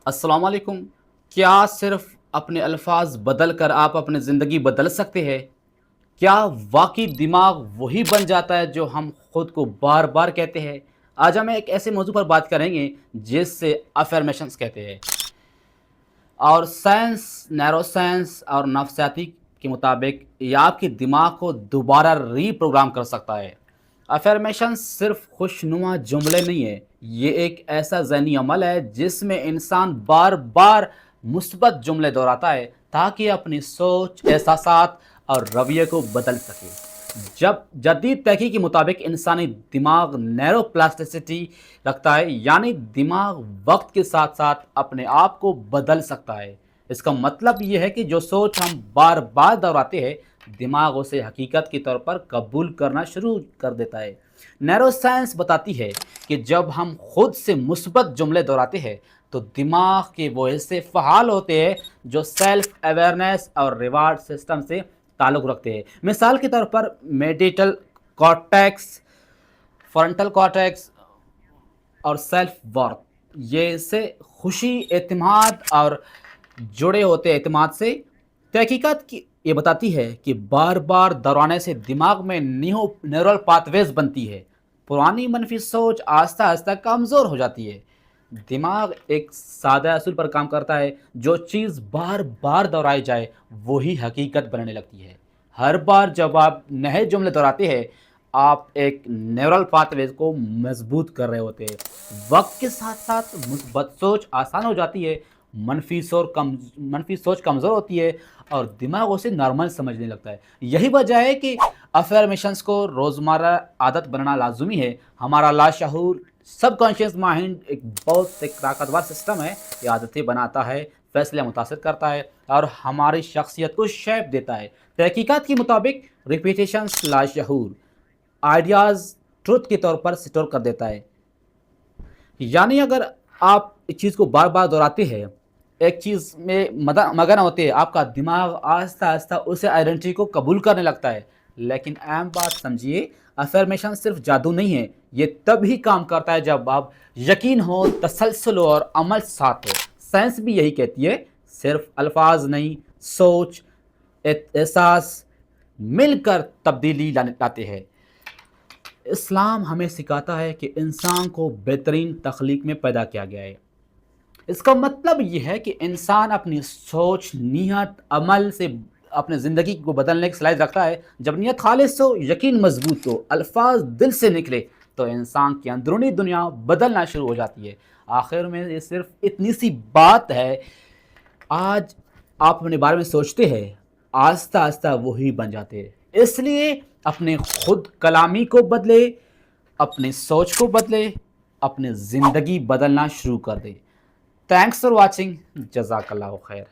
السلام علیکم۔ کیا صرف اپنے الفاظ بدل کر آپ اپنی زندگی بدل سکتے ہیں؟ کیا واقعی دماغ وہی بن جاتا ہے جو ہم خود کو بار بار کہتے ہیں؟ آج ہم ایک ایسے موضوع پر بات کریں گے جس سے افرمیشنز کہتے ہیں، اور نیرو سائنس اور نفسیاتی کے مطابق یہ آپ کے دماغ کو دوبارہ ری پروگرام کر سکتا ہے۔ افرمیشن صرف خوشنما جملے نہیں ہے، یہ ایک ایسا ذہنی عمل ہے جس میں انسان بار بار مثبت جملے دہراتا ہے تاکہ اپنی سوچ، احساسات اور رویے کو بدل سکے۔ جب جدید تحقیق کے مطابق انسانی دماغ نیرو پلاسٹیسٹی رکھتا ہے، یعنی دماغ وقت کے ساتھ ساتھ اپنے آپ کو بدل سکتا ہے۔ اس کا مطلب یہ ہے کہ جو سوچ ہم بار بار دہراتے ہیں، دماغ اسے حقیقت کے طور پر قبول کرنا شروع کر دیتا ہے۔ نیرو سائنس بتاتی ہے کہ جب ہم خود سے مثبت جملے دہراتے ہیں تو دماغ کے وہ حصے فعال ہوتے ہیں جو سیلف اویئرنیس اور ریوارڈ سسٹم سے تعلق رکھتے ہیں۔ مثال کے طور پر میڈیٹل کارٹیکس، فرنٹل کارٹیکس اور سیلف ورتھ، یہ سے خوشی، اعتماد اور جڑے ہوتے اعتماد سے۔ تحقیقات کی یہ بتاتی ہے کہ بار بار دہرانے سے دماغ میں نیورل پاتھ ویز بنتی ہے، پرانی منفی سوچ آہستہ آہستہ کمزور ہو جاتی ہے۔ دماغ ایک سادہ اصول پر کام کرتا ہے، جو چیز بار بار دہرائی جائے وہی حقیقت بننے لگتی ہے۔ ہر بار جب آپ نئے جملے دہراتے ہیں، آپ ایک نیورل پاتھ ویز کو مضبوط کر رہے ہوتے ہیں۔ وقت کے ساتھ ساتھ مثبت سوچ آسان ہو جاتی ہے، منفی سوچ کمزور ہوتی ہے اور دماغ اسے نارمل سمجھنے لگتا ہے۔ یہی وجہ ہے کہ افرمیشنز کو روزمرہ عادت بنانا لازمی ہے۔ ہمارا لاشعور سب کانشیس مائنڈ ایک بہت طاقتور سسٹم ہے، یہ عادتیں بناتا ہے، فیصلے متاثر کرتا ہے اور ہماری شخصیت کو شیپ دیتا ہے۔ تحقیقات کے مطابق ریپیٹیشنز لاشعور آئیڈیاز ٹروتھ کے طور پر سٹور کر دیتا ہے، یعنی اگر آپ ایک چیز کو بار بار دہراتے ہیں، ایک چیز میں مگن ہوتے ہیں، آپ کا دماغ آہستہ آہستہ اسے آئیڈینٹی کو قبول کرنے لگتا ہے۔ لیکن اہم بات سمجھیے، افرمیشن صرف جادو نہیں ہے، یہ تب ہی کام کرتا ہے جب آپ یقین ہو، تسلسل ہو اور عمل ساتھ ہو۔ سائنس بھی یہی کہتی ہے، صرف الفاظ نہیں، سوچ، احساس مل کر تبدیلی لاتے ہیں۔ اسلام ہمیں سکھاتا ہے کہ انسان کو بہترین تخلیق میں پیدا کیا گیا ہے۔ اس کا مطلب یہ ہے کہ انسان اپنی سوچ، نیت، عمل سے اپنے زندگی کو بدلنے کی صلاحیت رکھتا ہے۔ جب نیت خالص ہو، یقین مضبوط ہو، الفاظ دل سے نکلے تو انسان کی اندرونی دنیا بدلنا شروع ہو جاتی ہے۔ آخر میں یہ صرف اتنی سی بات ہے، آج آپ اپنے بارے میں سوچتے ہیں، آہستہ آہستہ وہی بن جاتے ہیں۔ اس لیے اپنے خود کلامی کو بدلے، اپنی سوچ کو بدلے، اپنی زندگی بدلنا شروع کر دے۔ تھینکس فار واچنگ، جزاک اللہ خیر۔